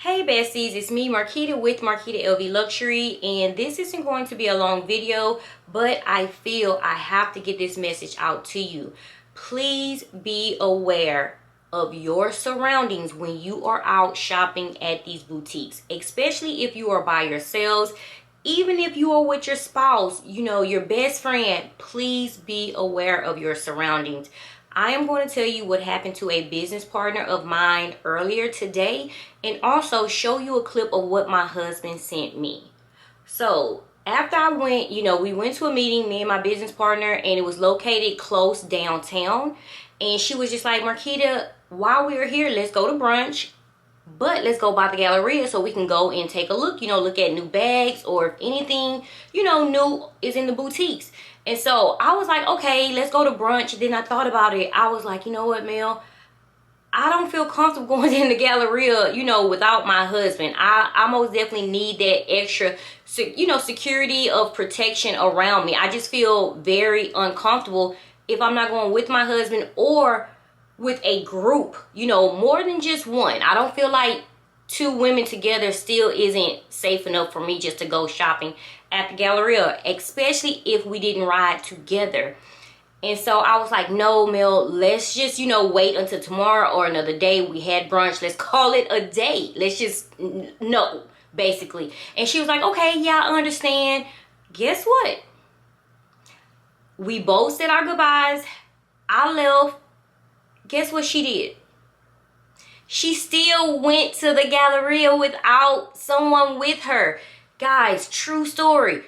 Hey besties, it's me Marquita with Marquita LV Luxury, and this isn't going to be a long video, but I feel I have to get this message out to you. Please be aware of your surroundings when you are out shopping at these boutiques, especially if you are by yourselves. Even if you are with your spouse, your best friend, please be aware of your surroundings. I am going to tell you what happened to a business partner of mine earlier today, and also show you a clip of what my husband sent me. So after I went, we went to a meeting, me and my business partner, and it was located close downtown. And she was just like, Marquita, while we're here, let's go to brunch, but let's go by the Galleria so we can go and take a look, look at new bags or if anything, new is in the boutiques. And so I was like, okay, let's go to brunch. Then I thought about it. I was like, you know what, Mel? I don't feel comfortable going in the Galleria, without my husband. I most definitely need that extra, security of protection around me. I just feel very uncomfortable if I'm not going with my husband or with a group, more than just one. I don't feel like two women together still isn't safe enough for me just to go shopping at the Galleria, especially if we didn't ride together. And so I was like, no, Mel, let's just, wait until tomorrow or another day. We had brunch. Let's call it a day. Let's just, no, basically. And she was like, okay, yeah, I understand. Guess what? We both said our goodbyes. I left. Guess what she did? She still went to the Galleria without someone with her. Guys, true story.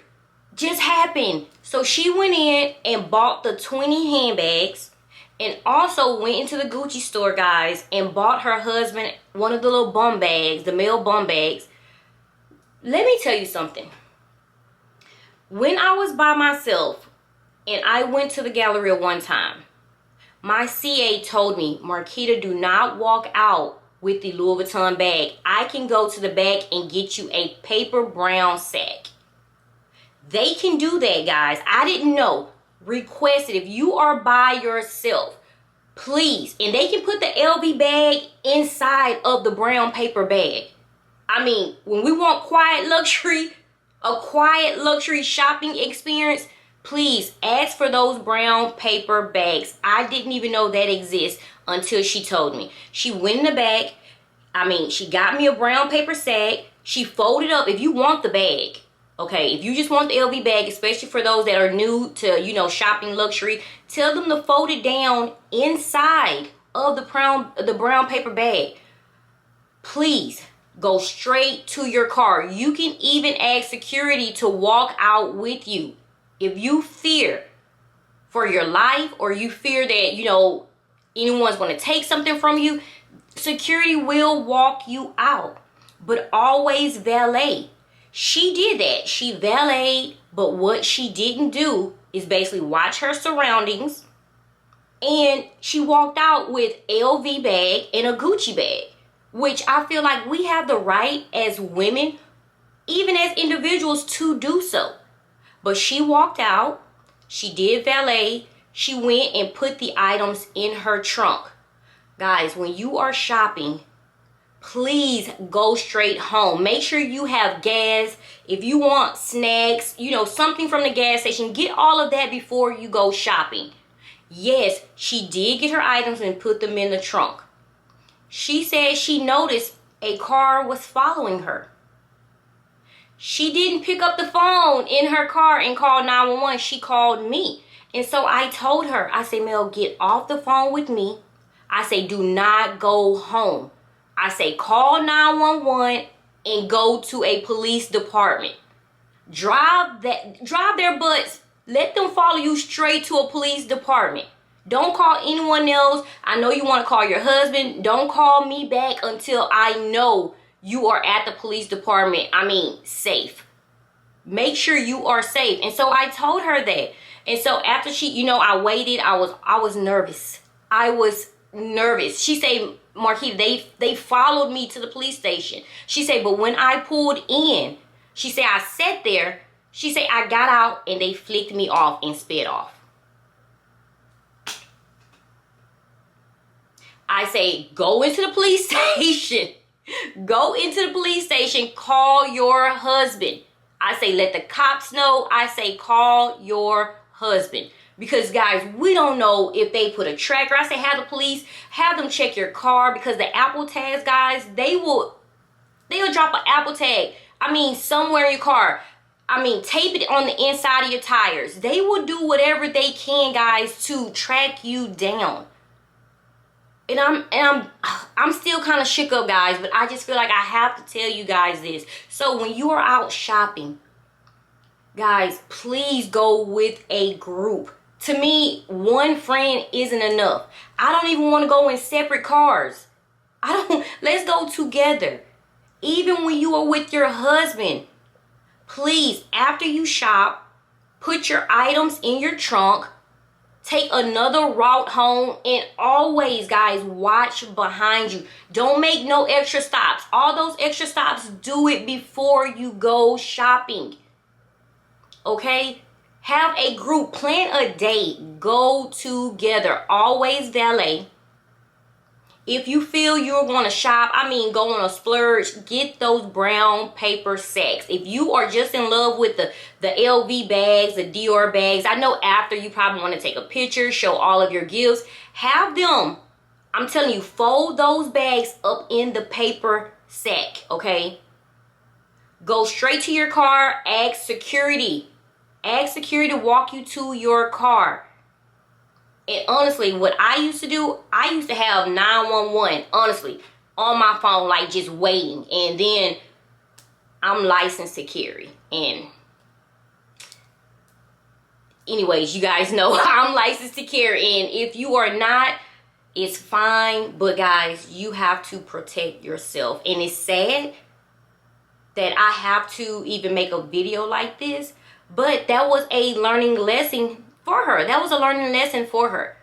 Just happened. So she went in and bought the 20 handbags and also went into the Gucci store, guys, and bought her husband one of the little bum bags, the male bum bags. Let me tell you something. When I was by myself and I went to the Galleria one time, my CA told me, Marquita, do not walk out with the Louis Vuitton bag. I can go to the back and get you a paper brown sack. They can do that, guys. I didn't know. Request it. If you are by yourself, please. And they can put the LV bag inside of the brown paper bag. I mean, when we want quiet luxury, a quiet luxury shopping experience, please ask for those brown paper bags. I didn't even know that exists until she told me. She went in the back. She got me a brown paper sack. She folded up. If you want the bag, okay, if you just want the LV bag, especially for those that are new to, shopping luxury, tell them to fold it down inside of the brown paper bag. Please go straight to your car. You can even ask security to walk out with you. If you fear for your life or you fear that, anyone's going to take something from you, security will walk you out. But always valet. She did that. She valeted, but what she didn't do is basically watch her surroundings, and she walked out with LV bag and a Gucci bag, which I feel like we have the right as women, even as individuals, to do so. But she walked out. She did valet. She went and put the items in her trunk. Guys, when you are shopping, please go straight home. Make sure you have gas. If you want snacks, something from the gas station, get all of that before you go shopping. Yes, she did get her items and put them in the trunk. She said she noticed a car was following her. She didn't pick up the phone in her car and call 911. She called me. And so I told her, I say, Mel, get off the phone with me. I say, do not go home. I say, call 911 and go to a police department. Drive their butts. Let them follow you straight to a police department. Don't call anyone else. I know you want to call your husband. Don't call me back until I know you are at the police department. Safe. Make sure you are safe. And so I told her that. And so after she, I waited. I was nervous. I was nervous. She said, Marquita, they followed me to the police station. She said, but when I pulled in, she said, I sat there. She said, I got out and they flicked me off and sped off. I say, go into the police station Go into the police station, call your husband. I say let the cops know. I say call your husband. Because guys, we don't know if they put a tracker. I say have the police, have them check your car, because the Apple tags, guys, they'll drop an Apple tag. I mean, somewhere in your car. I mean, tape it on the inside of your tires. They will do whatever they can, guys, to track you down. And I'm still kind of shook up, guys, but I just feel like I have to tell you guys this. So when you are out shopping, guys, please go with a group. To me, one friend isn't enough. I don't even want to go in separate cars. Let's go together. Even when you are with your husband, please, after you shop, put your items in your trunk, take another route home, and always, guys, watch behind you. Don't make no extra stops. All those extra stops, do it before you go shopping. Okay? Have a group, plan a date, go together. Always valet. If you feel you're going to shop, I mean go on a splurge, get those brown paper sacks. If you are just in love with the LV bags, the Dior bags, I know after you probably want to take a picture, show all of your gifts, have them, I'm telling you, fold those bags up in the paper sack, okay? Go straight to your car, ask security. Ask security to walk you to your car. And honestly, what I used to do, I used to have 911, honestly, on my phone, like just waiting. And then I'm licensed to carry. And anyways, you guys know I'm licensed to carry. And if you are not, it's fine. But guys, you have to protect yourself. And it's sad that I have to even make a video like this. But that was a learning lesson for her. That was a learning lesson for her.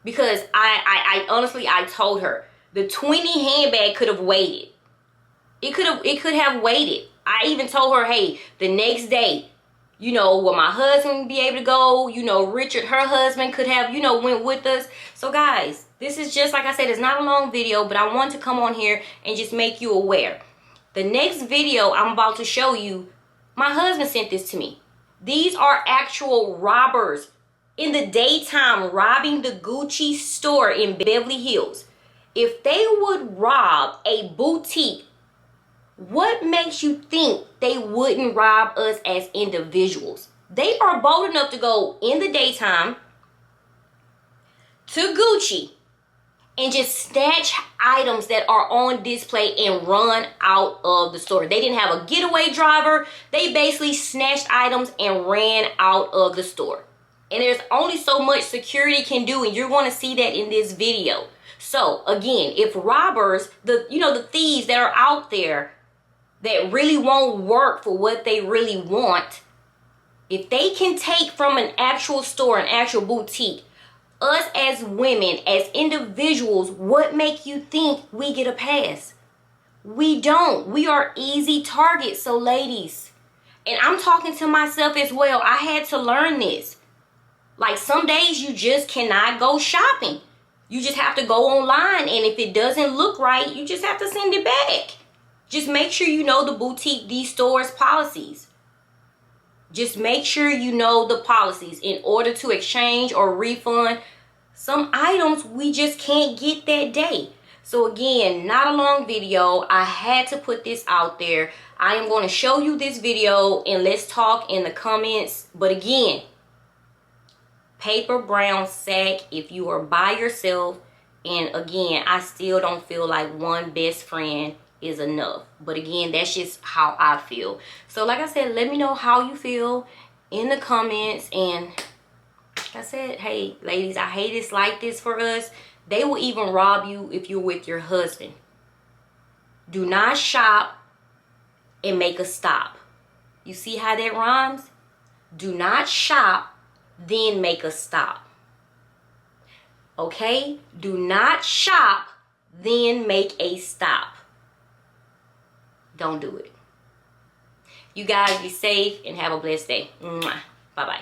Because I honestly, I told her the 20 handbag could have waited. It could have waited. I even told her, hey, the next day, you know, will my husband be able to go? You know, Richard, her husband, could have, you know, went with us. So guys, this is just, like I said, it's not a long video, but I want to come on here and just make you aware. The next video I'm about to show you, my husband sent this to me. These are actual robbers in the daytime robbing the Gucci store in Beverly Hills. If they would rob a boutique, what makes you think they wouldn't rob us as individuals? They are bold enough to go in the daytime to Gucci and just snatch items that are on display and run out of the store. They didn't have a getaway driver. They basically snatched items and ran out of the store. And there's only so much security can do, and you're going to see that in this video. So again, if robbers, the thieves that are out there that really won't work for what they really want, if they can take from an actual store, an actual boutique, us as women, as individuals, what make you think we get a pass? We don't. We are easy targets. So ladies, and I'm talking to myself as well, I had to learn this. Like some days you just cannot go shopping. You just have to go online, and if it doesn't look right, you just have to send it back. Just make sure you know the boutique, these stores policies. Just make sure you know the policies in order to exchange or refund some items we just can't get that day. So again, not a long video. I had to put this out there. I am going to show you this video and let's talk in the comments. But again, paper brown sack if you are by yourself. And again, I still don't feel like one best friend is enough. But again, that's just how I feel. So like I said, let me know how you feel in the comments. And like I said, hey ladies, I hate it's like this for us. They will even rob you if you're with your husband. Do not shop and make a stop. You see how that rhymes? Do not shop then make a stop. Okay? Do not shop then make a stop. Don't do it. You guys be safe and have a blessed day. Bye bye.